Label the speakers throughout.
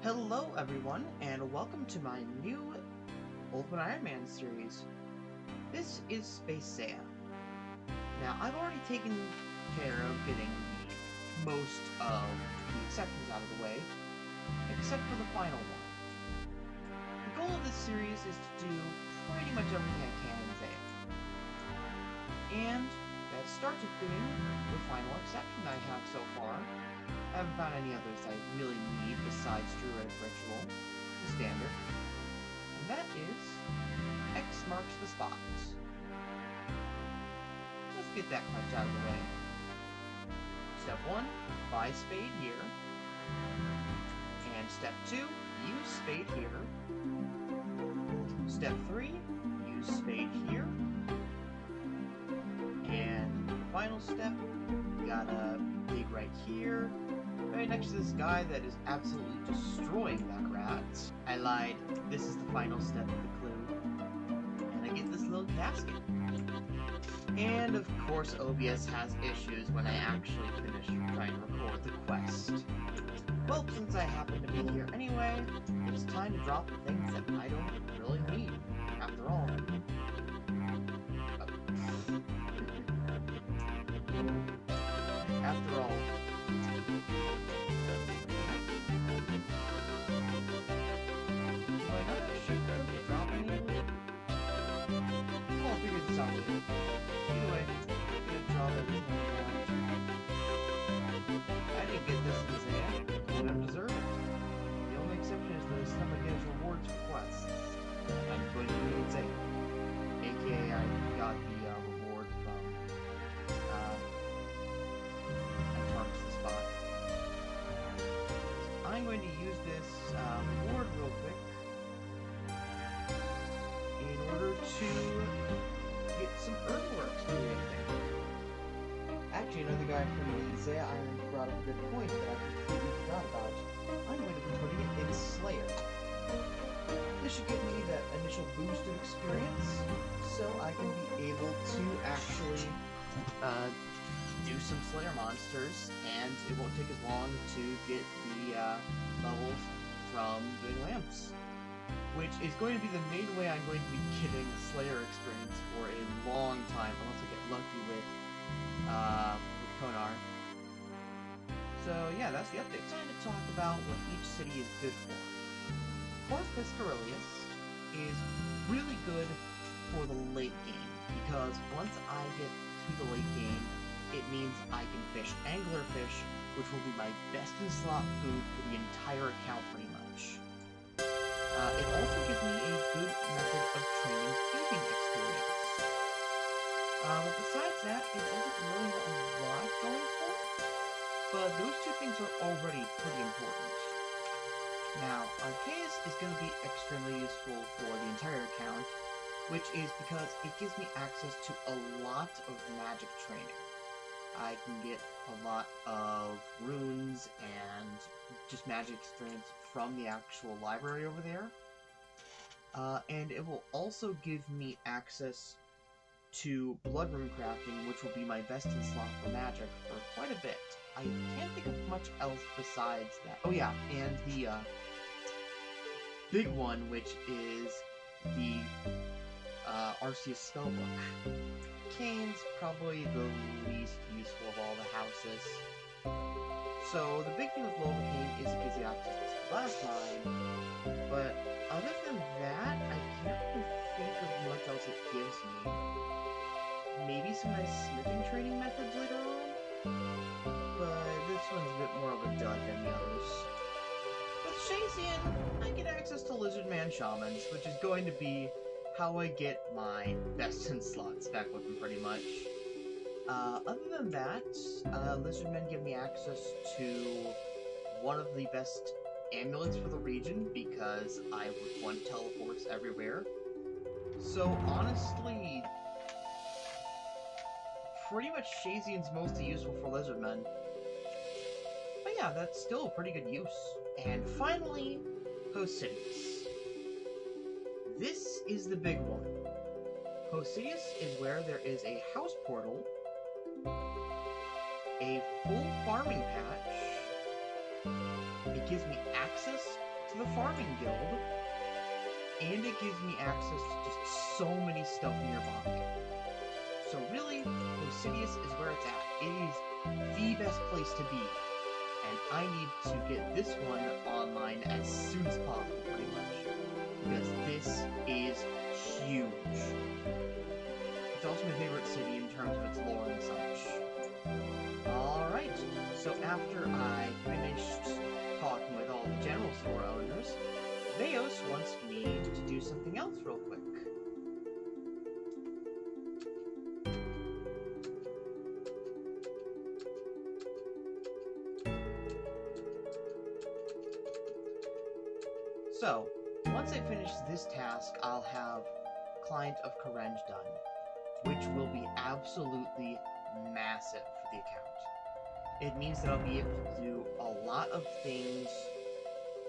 Speaker 1: Hello everyone, and welcome to my new Ultimate Iron Man series. This is SpaceZeah. Now, I've already taken care of getting most of the exceptions out of the way, except for the final one. The goal of this series is to do pretty much everything I can in Zeah. And that starts with doing the final exception I have so far. I haven't found any others I really need besides Druidic Ritual, the standard. And that is X marks the spot. Let's get that much out of the way. Step 1, buy spade here. And step 2, use spade here. Step 3, use spade here. And the final step, you gotta dig right here. Right next to this guy that is absolutely destroying that rat. I lied. This is the final step of the clue. And I get this little casket. And of course OBS has issues when I actually finish trying to record the quest. Well, since I happen to be here anyway, it's time to drop the things that I don't really need, after all. After all. Anyway, I'm gonna draw everything I didn't get this in Zeah. I don't deserve it. The only exception is the stuff I get as rewards for quests. I'm going to do it in Zeah. AKA, I got the reward from I targets the spot. So I'm going to use this reward real quick in order to get some earthworks doing things. Actually, another guy from the Zeah Iron brought up a good point that I completely forgot about. I'm going to be putting it in Slayer. This should give me that initial boost of experience, so I can be able to actually do some Slayer monsters, and it won't take as long to get the levels from doing lamps. Which is going to be the main way I'm going to be getting Slayer experience for a long time, unless I get lucky with Konar. So yeah, that's the update. It's time to talk about what each city is good for. Corpus Aurelius is really good for the late game, because once I get to the late game, it means I can fish anglerfish, which will be my best in slot food for the entire account pretty much. It also gives me a good method of training feeding experience. But besides that, it doesn't really have a lot going for it, but those two things are already pretty important. Now, Arceus is going to be extremely useful for the entire account, which is because it gives me access to a lot of magic training. I can get a lot of runes and just magic experience from the actual library over there. And it will also give me access to blood rune crafting, which will be my best in slot for magic for quite a bit. I can't think of much else besides that. Oh yeah, and the big one, which is the Arceus spellbook. Kane's probably the least useful of all the houses. So the big thing with Novocaine is it gives you access to Last Mine, but other than that, I can't really think of much else it gives me. Maybe some nice smithing training methods later on, but this one's a bit more of a dud than the others. With Shazian, I get access to Lizardman Shamans, which is going to be how I get my best in slot spec weapon pretty much. Other than that, Lizardmen give me access to one of the best amulets for the region because I would want teleports everywhere. So honestly, pretty much Shazian's mostly useful for Lizardmen. But yeah, that's still a pretty good use. And finally, Hosidius. This is the big one. Hosidius is where there is a house portal, a full farming patch, it gives me access to the farming guild, and it gives me access to just so many stuff nearby. So really, Osidious is where it's at. It is the best place to be, and I need to get this one online as soon as possible, pretty much, because this is huge. It's also my favorite city in terms of its lore and such. Alright, so after I finished talking with all the general store owners, Veos wants me to do something else real quick. So, once I finish this task, I'll have Client of Karenge done, which will be absolutely massive for the account. It means that I'll be able to do a lot of things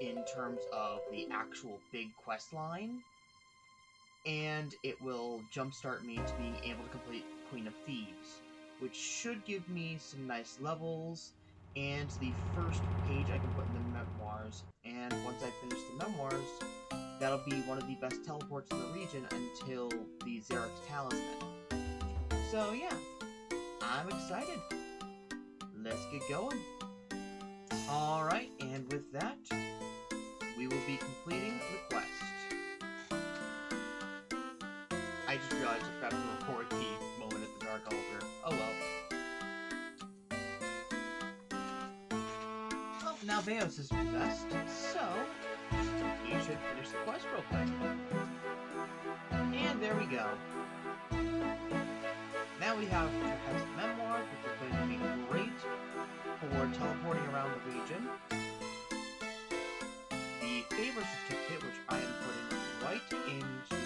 Speaker 1: in terms of the actual big quest line, and it will jumpstart me to being able to complete Queen of Thieves, which should give me some nice levels, and the first page I can put in the memoirs, and once I finish the memoirs, that'll be one of the best teleports in the region until the Xerix Talisman. So yeah, I'm excited. Let's get going. Alright, and with that, we will be completing the quest. I just realized I forgot to record the moment at the Dark Altar. Oh well. Well, now Veos is possessed, so he should finish the quest real quick. And there we go. Now we have Professor Memoir, which is going to be great for teleporting around the region. The favor certificate, which I am putting right into...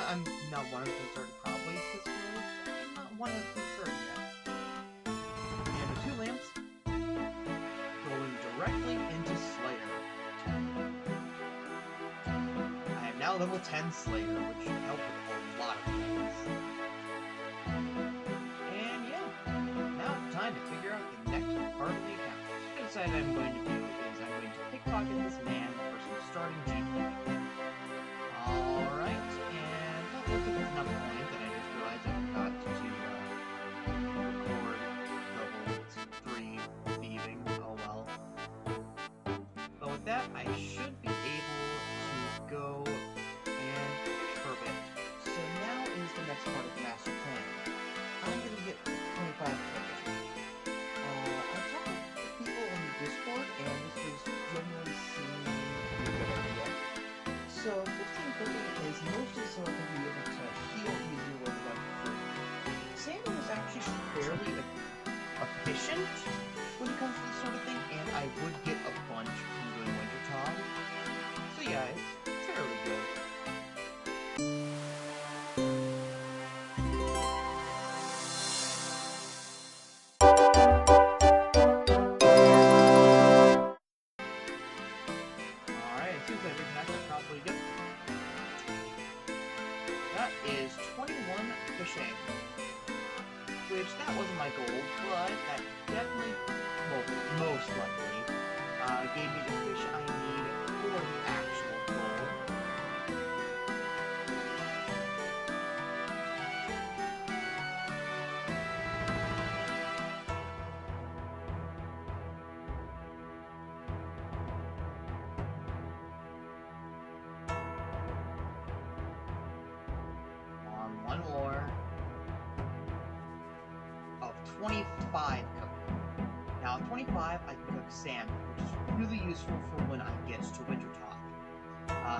Speaker 1: I'm not 100% certain probably this road. I'm not 100% certain yet. And the 2 lamps going directly into Slayer. I am now level 10 Slayer, which should help with a lot of things. And yeah, now it's time to figure out the next part of the account. What I decided I'm going to do is I'm going to pickpocket this man for some starting GP. Alright, and I think it's enough point that I just realized I forgot to record level 3 thieving. Oh well. But with that, I should be able to go and fish for a bit. So now is the next part of the master plan. I'm gonna get 25 credits. I talked to people on the Discord, and this was generally seen to be a good idea. So 15 cooking is mostly so I can be able to heal easier with about 3. Salmon is actually fairly efficient when it comes to this sort of thing, and I would get a bunch from doing Wintertime. So yeah, it's fairly good. Alright, as soon as I reconnect, I'll probably get that is 21 fishing. Which, that wasn't my goal, but that definitely, well, most likely, gave me the fish I need for the actual goal. On one more. Of 25 cooking. Now, at 25, I can cook salmon, which is really useful for when I get to Wintertop.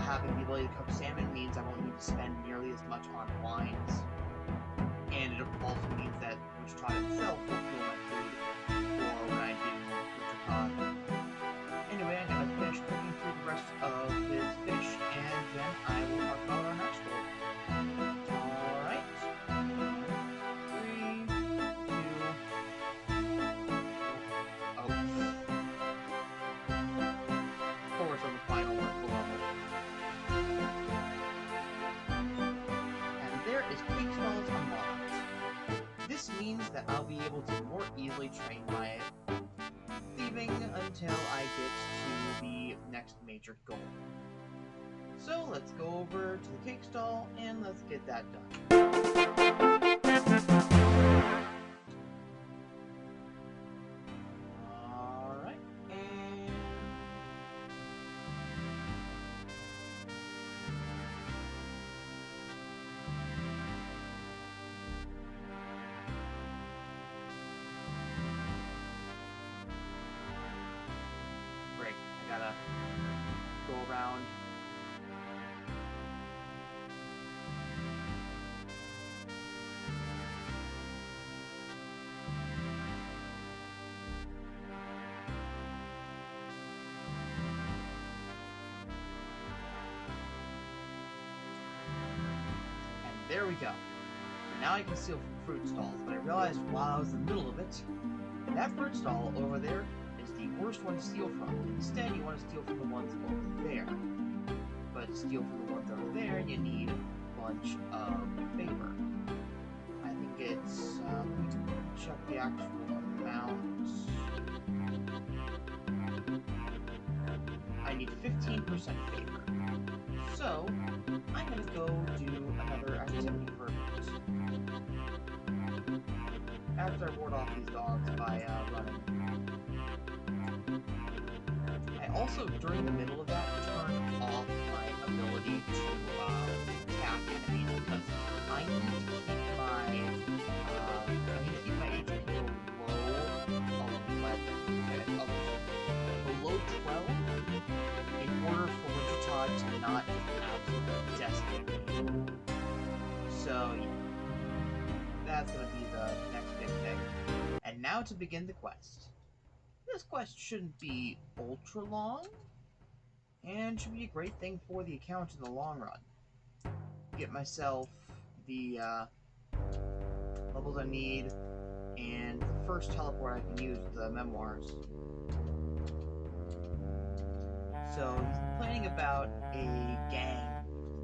Speaker 1: Having the ability to cook salmon means I won't need to spend nearly as much on wines, and it also means that Wintertop itself will fuel my food for when I do Wintertop. Anyway, I'm gonna finish cooking through the rest of this fish, and then I will talk about our next goal. Alright. 3, 2... Oh. Of course, on the final work level. And there is Peak Spells unlocked. This means that I'll be able to more easily train my thieving until I get to the next major goal. So let's go over to the cake stall and let's get that done. Alright, and... Great, I gotta go around. There we go. Now I can steal from fruit stalls, but I realized while I was in the middle of it, that fruit stall over there is the worst one to steal from. Instead, you want to steal from the ones over there. But to steal from the ones over there, you need a bunch of favor. I think it's, let me check the actual amount. I need 15% favor. So, I'm gonna go do another activity for a bit. After I ward off these dogs by running. I also, during the middle of that, turned off my ability to attack enemies because I need to keep my HP below 12 in order for Wintertide to not absolutely decimate me. So, that's going to be the next big thing. And now to begin the quest. This quest shouldn't be ultra long, and should be a great thing for the account in the long run. Get myself the levels I need, and the first teleport I can use with the memoirs. So he's complaining about a gang.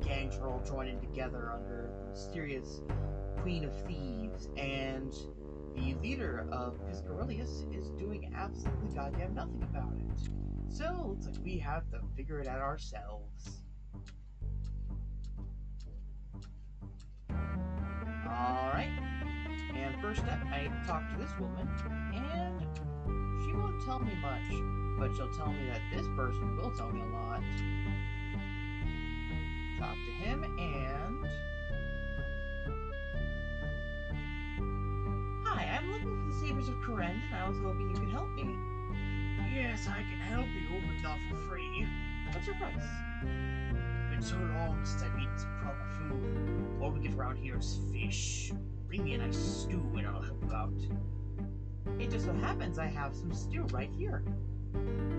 Speaker 1: Gangs are all joining together under the mysterious Queen of Thieves, and the leader of Piscarilius is doing absolutely goddamn nothing about it. So, looks like we have to figure it out ourselves. Alright. And first up, I need to talk to this woman, and she won't tell me much, but she'll tell me that this person will tell me a lot. Talk to him, and... Hi, I'm looking for the Sabers of Kourend, and I was hoping you could help me.
Speaker 2: Yes, I can help you, but not for free.
Speaker 1: What's your price?
Speaker 2: It's been so long since I've eaten some proper food. All we get around here is fish. Bring me a nice stew and I'll help you out.
Speaker 1: It just so happens I have some stew right here.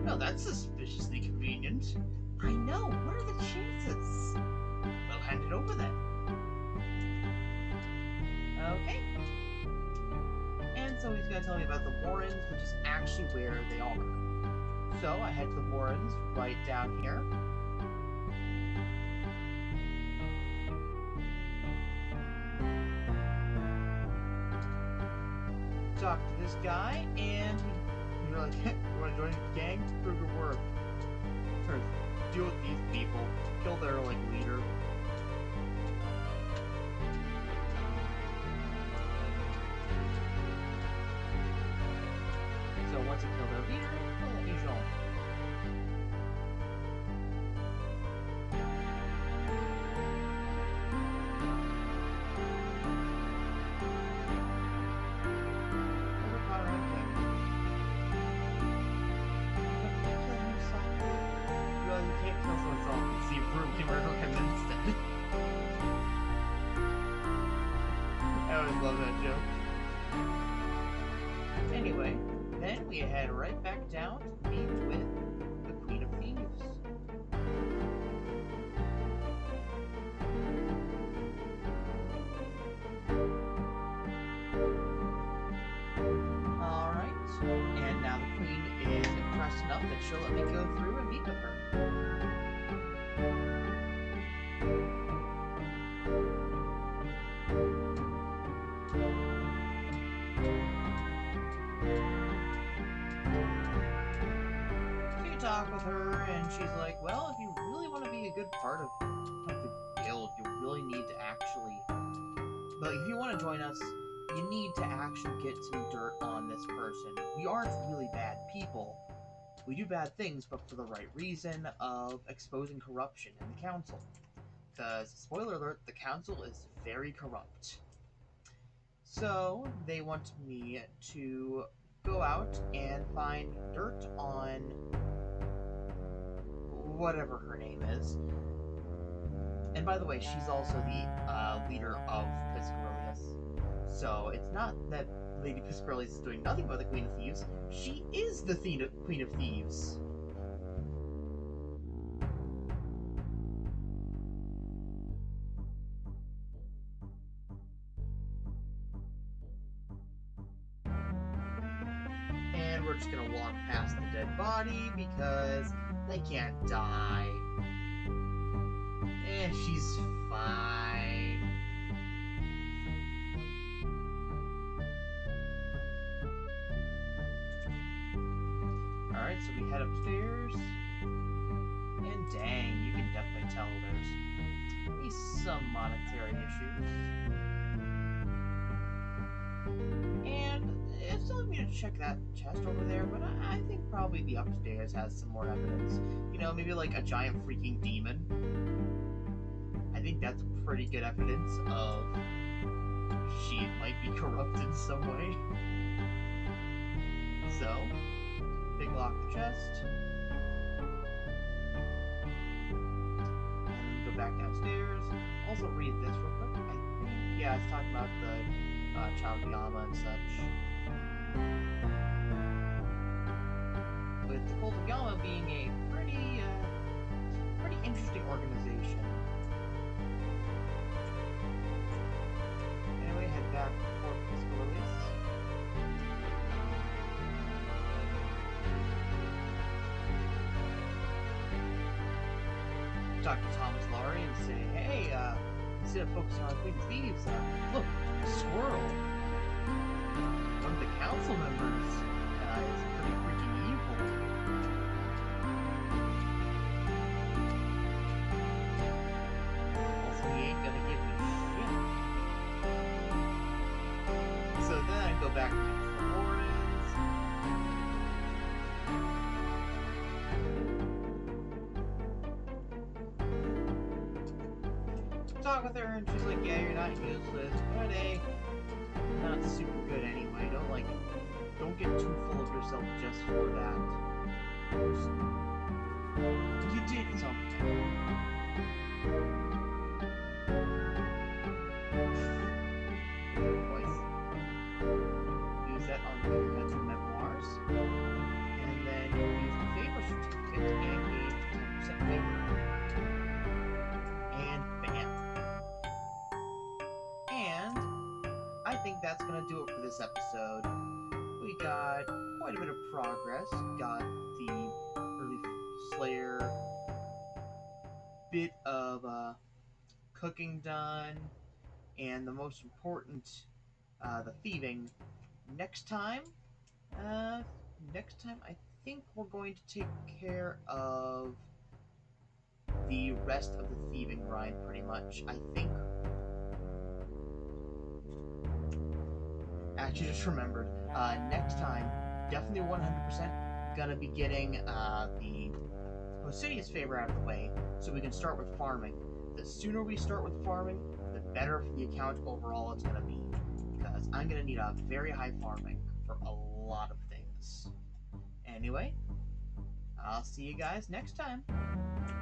Speaker 2: Now that's suspiciously convenient.
Speaker 1: I know, what are the chances?
Speaker 2: Well, hand it over then.
Speaker 1: Okay. And so he's gonna tell me about the Warrens, which is actually where they are. So I head to the Warrens right down here. Talk to this guy, and you're like, you wanna join the gang? Prove your worth. Or deal with these people. Kill their, like, leader. So once you kill their leader, they'll let you join. Love that joke. Anyway, then we head right back down to meet with the Queen of Thieves. Alright, and now the Queen is impressed enough that she'll let me go through and meet with her. talk with her, and she's like, well, if you really want to be a good part of the guild, you really need to actually... But if you want to join us, you need to actually get some dirt on this person. We aren't really bad people. We do bad things, but for the right reason of exposing corruption in the council. Because, spoiler alert, the council is very corrupt. So, they want me to go out and find dirt on whatever her name is. And by the way, she's also the leader of Piscarilius. So, it's not that Lady Piscarilius is doing nothing but the Queen of Thieves. She is the Queen of Thieves. And we're just gonna walk past the dead body because they can't die. And she's fine. Alright, so we head upstairs. And dang, you can definitely tell there's some monetary issues. And it's telling me to check that chest over there, but I think probably the upstairs has some more evidence. You know, maybe like a giant freaking demon. I think that's pretty good evidence of she might be corrupt in some way. So, big lock the chest. And go back downstairs. Also read this real quick. I think, yeah, it's talking about the Child Yama and such. With the Cult of Yama being a pretty interesting organization. Anyway, head back to Fort Piscarilius. Talk to Thomas Laurie and say, hey, instead of focusing on Queen of Thieves, look, a squirrel. One of the council members is pretty freaking evil. Also, he ain't gonna give me shit. So then I go back to the Warrens. Talk with her, and she's like, yeah, you're not useless, but hey, not super good anyway. Don't get too full of yourself just for that. You did something. Voice. Use that on the mental memoirs. And then use the favor certificate and gain 10% favor. And bam. And I think that's gonna do it for this episode. We got quite a bit of progress. Got the early Slayer bit of cooking done, and the most important, the thieving. Next time, I think we're going to take care of the rest of the thieving grind, pretty much. I think. Actually, just remembered. Next time, definitely 100% gonna be getting the Posidius favor out of the way, so we can start with farming. The sooner we start with farming, the better for the account overall it's gonna be. Because I'm gonna need a very high farming for a lot of things. Anyway, I'll see you guys next time.